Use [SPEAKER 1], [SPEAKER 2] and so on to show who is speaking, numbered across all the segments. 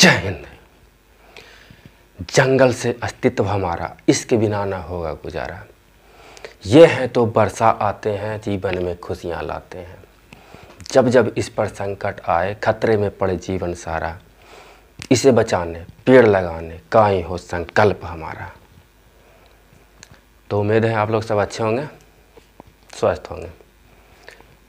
[SPEAKER 1] जय हिंद। जंगल से अस्तित्व हमारा, इसके बिना ना होगा गुजारा। ये हैं तो बरसा आते हैं, जीवन में खुशियाँ लाते हैं। जब जब इस पर संकट आए, खतरे में पड़े जीवन सारा। इसे बचाने, पेड़ लगाने का ही हो संकल्प हमारा। तो उम्मीद है आप लोग सब अच्छे होंगे, स्वस्थ होंगे।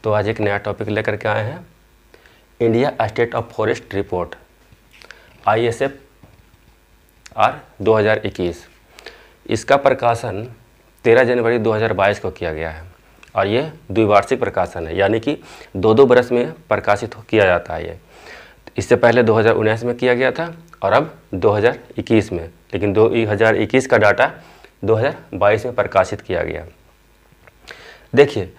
[SPEAKER 1] तो आज एक नया टॉपिक लेकर के आए हैं, India state of forest report ISFR 2021। इसका प्रकाशन 13 जनवरी 2022 को किया गया है और ये द्विवार्षिक प्रकाशन है, यानी कि 2-2 बरस में प्रकाशित किया जाता है। ये इससे पहले 2019 में किया गया था और अब 2021 में, लेकिन 2021 का डाटा 2022 में प्रकाशित किया गया। देखिए,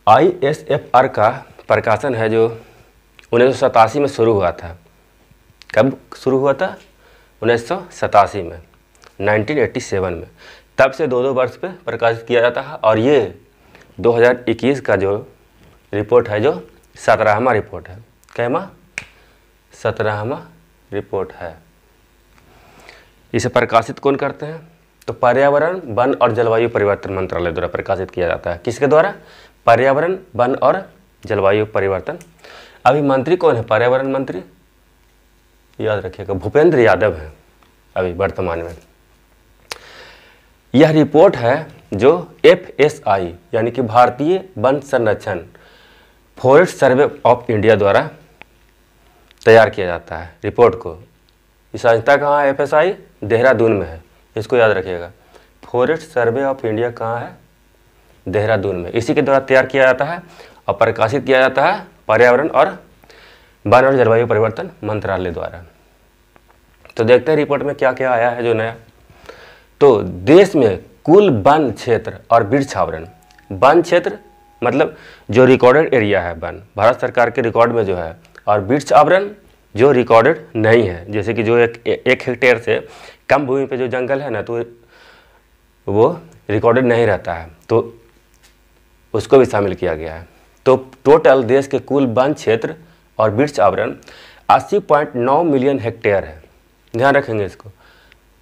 [SPEAKER 1] ISFR का प्रकाशन है जो 1987 में शुरू हुआ था। कब शुरू हुआ था? 1987 में, 1987 में। तब से 2-2 वर्ष पे प्रकाशित किया जाता है और ये 2021 का जो रिपोर्ट है, जो 17वां रिपोर्ट है। कैमा? 17वां रिपोर्ट है। इसे प्रकाशित कौन करते हैं? तो पर्यावरण, वन और जलवायु परिवर्तन मंत्रालय द्वारा प्रकाशित किया जाता है। किसके द्वारा? पर्यावरण, वन और जलवायु परिवर्तन। अभी मंत्री कौन है? पर्यावरण मंत्री, याद रखिएगा, भूपेंद्र यादव हैं अभी वर्तमान में। यह रिपोर्ट है जो FSI यानी कि भारतीय वन संरक्षण फॉरेस्ट सर्वे ऑफ इंडिया द्वारा तैयार किया जाता है। रिपोर्ट को इस संस्था कहाँ है? FSI देहरादून में है, इसको याद रखिएगा। फॉरेस्ट सर्वे ऑफ इंडिया कहाँ है? देहरादून में। इसी के द्वारा तैयार किया जाता है और प्रकाशित किया जाता है पर्यावरण और वन और जलवायु परिवर्तन मंत्रालय द्वारा। तो देखते हैं रिपोर्ट में क्या क्या आया है जो नया। तो देश में कुल वन क्षेत्र और वृक्षावरण, वन क्षेत्र मतलब जो रिकॉर्डेड एरिया है वन, भारत सरकार के रिकॉर्ड में जो है, और वृक्षावरण जो रिकॉर्डेड नहीं है, जैसे कि जो एक हेक्टेयर से कम भूमि पे जो जंगल है ना, तो वो रिकॉर्डेड नहीं रहता है, तो उसको भी शामिल किया गया है। तो टोटल देश के कुल वन क्षेत्र और वृक्ष आवरण 80.9 मिलियन हेक्टेयर है। ध्यान रखेंगे इसको,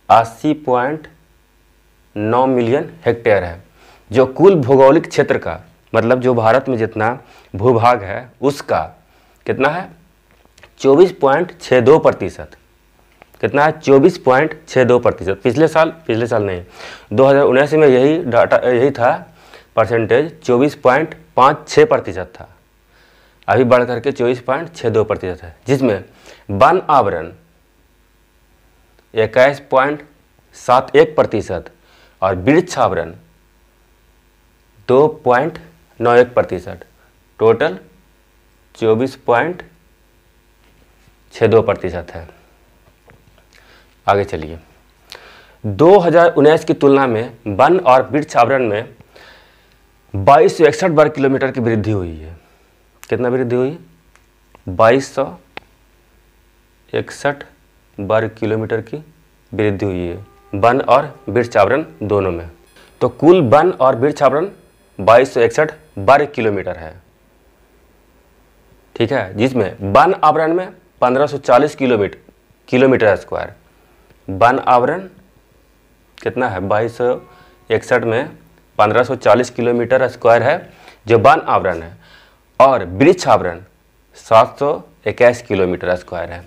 [SPEAKER 1] 80.9 मिलियन हेक्टेयर है, जो कुल भौगोलिक क्षेत्र का मतलब जो भारत में जितना भूभाग है उसका कितना है? 24.62%। कितना है? 24.62%। पिछले साल नहीं, 2019 में यही डाटा, यही था परसेंटेज, 24.56% था। अभी बढ़ करके 24.62% है, जिसमें वन आवरण 21.71% और वृक्ष आवरण 2.91%। टोटल 24.62% है। आगे चलिए, 2019 की तुलना में वन और वृक्ष आवरण में 2261 वर्ग किलोमीटर की वृद्धि हुई है। कितना वृद्धि हुई? 2261 वर्ग किलोमीटर की वृद्धि हुई है वन और वृक्ष आवरण दोनों में। तो कुल वन और वृक्ष आवरण 2261 वर्ग किलोमीटर है, ठीक है, जिसमें वन आवरण में 1540 किलोमीटर स्क्वायर। वन आवरण कितना है? 2261 में 1540 किलोमीटर स्क्वायर है जो वन आवरण है, और वृक्ष आवरण 721 किलोमीटर स्क्वायर है,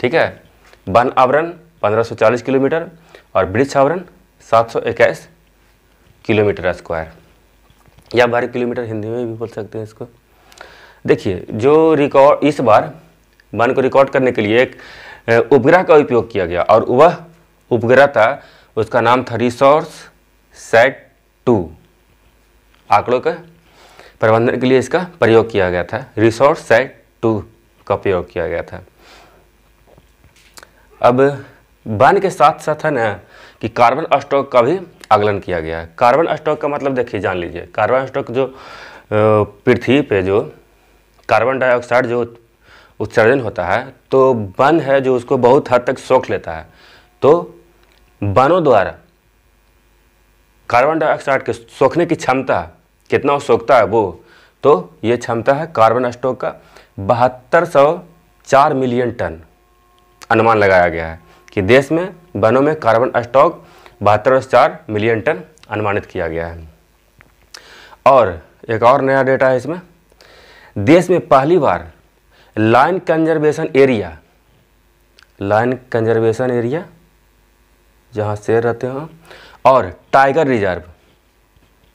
[SPEAKER 1] ठीक है। वन आवरण 1540 किलोमीटर और वृक्ष आवरण 721 किलोमीटर स्क्वायर, या 12 किलोमीटर हिंदी में भी बोल सकते हैं इसको। देखिए, जो रिकॉर्ड इस बार वन को रिकॉर्ड करने के लिए एक उपग्रह का उपयोग किया गया, और वह उपग्रह था, उसका नाम था रिसोर्स सैट 2। आंकड़ों के प्रबंधन के लिए इसका प्रयोग किया गया था। रिसोर्स सैट 2 का प्रयोग किया गया था। अब वन के साथ साथ है ना कि कार्बन स्टॉक का भी आकलन किया गया है। कार्बन स्टॉक का मतलब देखिए, जान लीजिए, कार्बन स्टॉक जो पृथ्वी पे जो कार्बन डाइऑक्साइड जो उत्सर्जन होता है, तो वन है जो उसको बहुत हद तक सोख लेता है। तो वनों द्वारा कार्बन डाइऑक्साइड के सोखने की क्षमता कितना वो सोखता है वो, तो ये क्षमता है कार्बन स्टॉक का 7204 मिलियन टन। अनुमान लगाया गया है कि देश में वनों में कार्बन स्टॉक 72.4 मिलियन टन अनुमानित किया गया है। और एक और नया डेटा है इसमें, देश में पहली बार लायन कंजर्वेशन एरिया जहाँ शेर रहते हों और टाइगर रिजर्व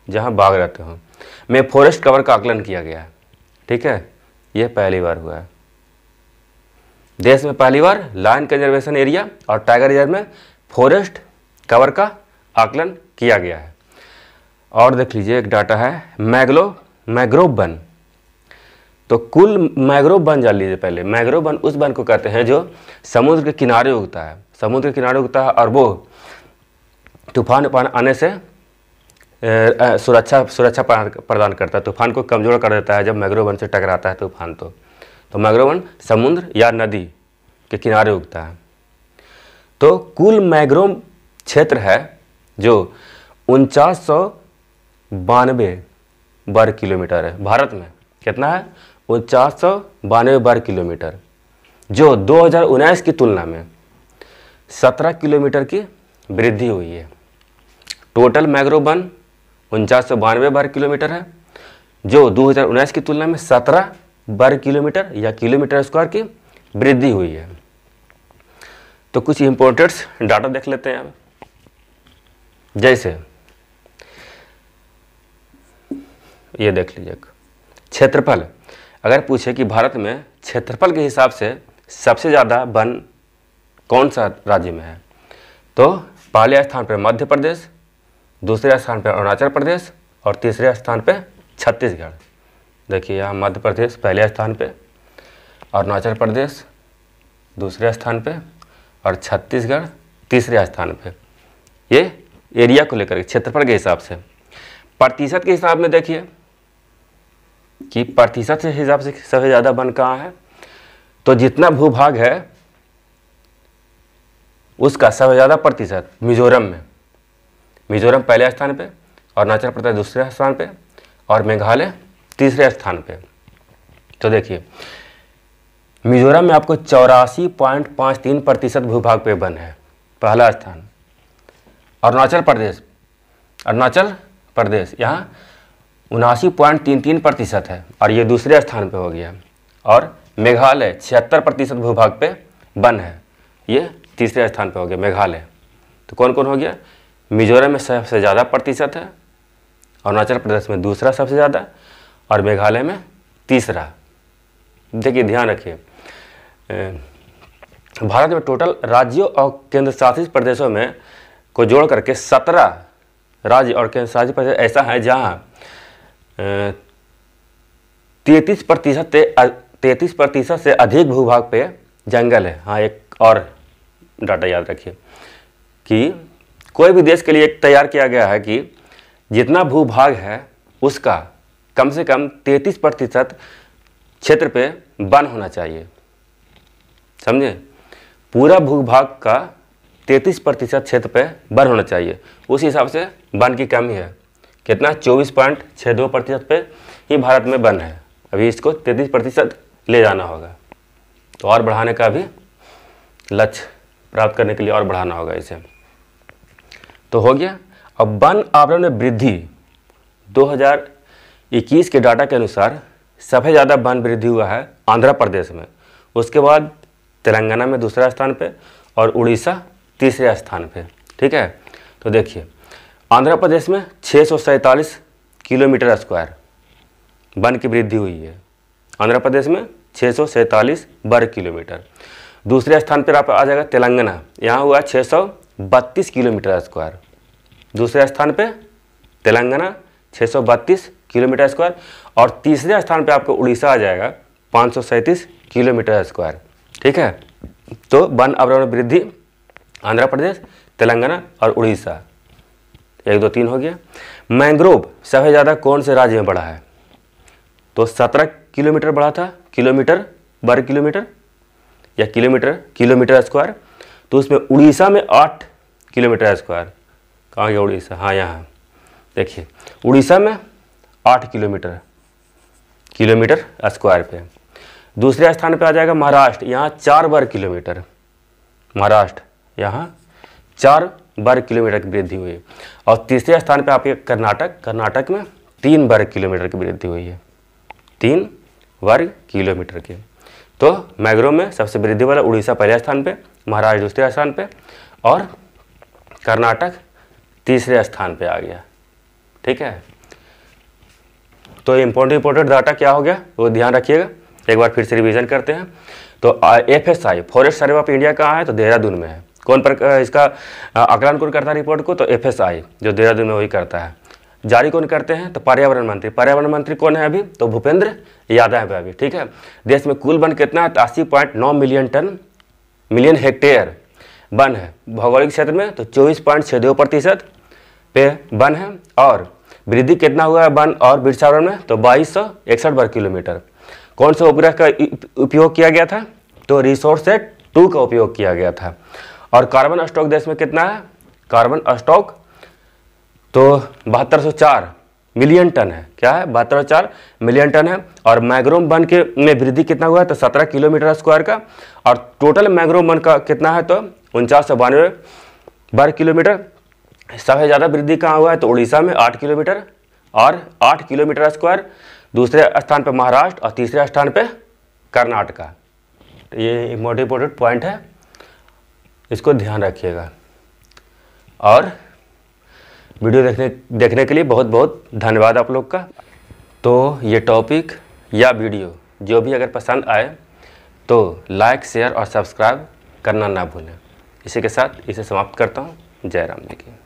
[SPEAKER 1] जहाँ बाघ रहते हों में फॉरेस्ट कवर का आकलन किया गया है। ठीक है, ये पहली बार हुआ है। देश में पहली बार लायन कंजर्वेशन एरिया और टाइगर रिजर्व में फॉरेस्ट कवर का आकलन किया गया है। और देख लीजिए एक डाटा है मैग्रोव वन। तो कुल मैग्रोव वन जान लीजिए पहले। मैग्रोव वन उस वन को कहते हैं जो समुद्र के किनारे उगता है, और वो तूफान आने से सुरक्षा प्रदान करता है, तूफान को कमज़ोर कर देता है जब मैग्रोव वन से टकराता है तूफान। तो मैग्रोव वन समुद्र या नदी के किनारे उगता है। तो कुल मैग्रोव क्षेत्र है जो 4992 वर्ग किलोमीटर है। भारत में कितना है? 4992 वर्ग किलोमीटर, जो 2019 की तुलना में 17 किलोमीटर की वृद्धि हुई है। टोटल मैग्रोव वन 4992 वर्ग किलोमीटर है, जो 2019 की तुलना में 17 वर्ग किलोमीटर या किलोमीटर स्क्वायर की वृद्धि हुई है। तो कुछ इंपॉर्टेंट डाटा देख लेते हैं अब। जैसे ये देख लीजिए, क्षेत्रफल। अगर पूछे कि भारत में क्षेत्रफल के हिसाब से सबसे ज़्यादा वन कौन सा राज्य में है, तो पहले स्थान पर मध्य प्रदेश, दूसरे स्थान पर अरुणाचल प्रदेश और तीसरे स्थान पर छत्तीसगढ़। देखिए यहाँ मध्य प्रदेश पहले स्थान पे, अरुणाचल प्रदेश दूसरे स्थान पे और छत्तीसगढ़ तीसरे स्थान पे। ये एरिया को लेकर क्षेत्रफल के हिसाब से। प्रतिशत के हिसाब में देखिए कि प्रतिशत के हिसाब से सबसे ज़्यादा वन कहाँ है, तो जितना भूभाग है उसका सबसे ज़्यादा प्रतिशत मिजोरम में। मिजोरम पहले स्थान पे, अरुणाचल प्रदेश दूसरे स्थान पे और मेघालय तीसरे स्थान पे। तो देखिए मिजोरम में आपको 84.53% भूभाग पे वन है, पहला स्थान। अरुणाचल प्रदेश यहाँ 79.33% है और ये दूसरे स्थान पे हो गया। और मेघालय 76% भूभाग पे वन है, ये तीसरे स्थान पे हो गया मेघालय। तो कौन कौन हो गया? मिजोरम में सबसे ज़्यादा प्रतिशत है, अरुणाचल प्रदेश में दूसरा सबसे ज़्यादा और मेघालय में तीसरा। देखिए ध्यान रखिए, भारत में टोटल राज्यों और केंद्र शासित प्रदेशों में को जोड़ करके 17 राज्य और केंद्र शासित प्रदेश ऐसा है जहाँ 33% से अधिक भूभाग पे जंगल है। हाँ, एक और डाटा याद रखिए कि कोई भी देश के लिए एक तैयार किया गया है कि जितना भूभाग है उसका कम से कम 33% क्षेत्र पे वन होना चाहिए। समझे? पूरा भूभाग का 33% क्षेत्र पे वन होना चाहिए। उस हिसाब से वन की कमी है कितना? 24.62% पे ही भारत में वन है। अभी इसको 33% ले जाना होगा, तो और बढ़ाने का भी लक्ष्य प्राप्त करने के लिए और बढ़ाना होगा इसे। तो हो गया। अब वन आवरण में वृद्धि 2021 के डाटा के अनुसार सबसे ज़्यादा वन वृद्धि हुआ है आंध्र प्रदेश में, उसके बाद तेलंगाना में दूसरा स्थान पे और उड़ीसा तीसरे स्थान पे। ठीक है, तो देखिए आंध्र प्रदेश में 647 किलोमीटर स्क्वायर वन की वृद्धि हुई है। आंध्र प्रदेश में 647 वर्ग किलोमीटर। दूसरे स्थान पर आप आ जाएगा तेलंगाना, यहाँ हुआ 632 किलोमीटर स्क्वायर। दूसरे स्थान पे तेलंगाना 632 किलोमीटर स्क्वायर और तीसरे स्थान पे आपको उड़ीसा आ जाएगा 537 किलोमीटर स्क्वायर। ठीक है, तो वन आवरण वृद्धि आंध्र प्रदेश, तेलंगाना और उड़ीसा। 1 2 3 हो गया। मैंग्रोव सबसे ज़्यादा कौन से राज्य में बढ़ा है? तो 17 किलोमीटर बढ़ा था, किलोमीटर वर्ग किलोमीटर या किलोमीटर स्क्वायर। तो उसमें उड़ीसा में 8 किलोमीटर स्क्वायर। कहाँ गया उड़ीसा? हाँ, यहाँ देखिए उड़ीसा में 8 किलोमीटर स्क्वायर पे। दूसरे स्थान पे आ जाएगा महाराष्ट्र, यहाँ 4 वर्ग किलोमीटर। महाराष्ट्र, यहाँ 4 वर्ग किलोमीटर की वृद्धि हुई है। और तीसरे स्थान पे आपके कर्नाटक, कर्नाटक में 3 वर्ग किलोमीटर की वृद्धि हुई है, 3 वर्ग किलोमीटर की। तो मैंग्रोव में सबसे वृद्धि वाला उड़ीसा पहले स्थान पे, महाराष्ट्र दूसरे स्थान पे और कर्नाटक तीसरे स्थान पे आ गया। ठीक है, तो इम्पोर्टेंट डाटा क्या हो गया वो ध्यान रखिएगा। एक बार फिर से रिवीजन करते हैं। तो FSI forest survey of India कहाँ है, तो देहरादून में है। कौन पर इसका आकलन कौन करता है रिपोर्ट को, तो FSI जो देहरादून में वही करता है। जारी कौन करते हैं, तो पर्यावरण मंत्री। पर्यावरण मंत्री कौन है अभी, तो भूपेंद्र यादव है अभी। ठीक है, देश में कुल वन कितना है, तो 80.9 मिलियन हेक्टेयर वन है। भौगोलिक क्षेत्र में तो 24.62% पे वन है। और वृद्धि कितना हुआ है वन और वृक्षावरण में, तो 2261 वर्ग किलोमीटर। कौन सा उपग्रह का उपयोग किया गया था, तो रिसोर्सेट 2 का उपयोग किया गया था। और कार्बन स्टॉक देश में कितना है, कार्बन स्टॉक तो 7204 मिलियन टन है। क्या है, 7204 मिलियन टन है। और मैंग्रोव वन के में वृद्धि कितना हुआ है, तो 17 किलोमीटर स्क्वायर का। और टोटल मैंग्रोव वन का कितना है, तो 4992 वर्ग किलोमीटर। सबसे ज़्यादा वृद्धि कहाँ हुआ है, तो उड़ीसा में 8 किलोमीटर और 8 किलोमीटर स्क्वायर। दूसरे स्थान पे महाराष्ट्र और तीसरे स्थान पे कर्नाटका। ये इम्पोर्टेंट पॉइंट है, इसको ध्यान रखिएगा। और वीडियो देखने के लिए बहुत बहुत धन्यवाद आप लोग का। तो ये टॉपिक या वीडियो जो भी अगर पसंद आए तो लाइक, शेयर और सब्सक्राइब करना ना भूलें। इसी के साथ इसे समाप्त करता हूँ। जय राम जी की।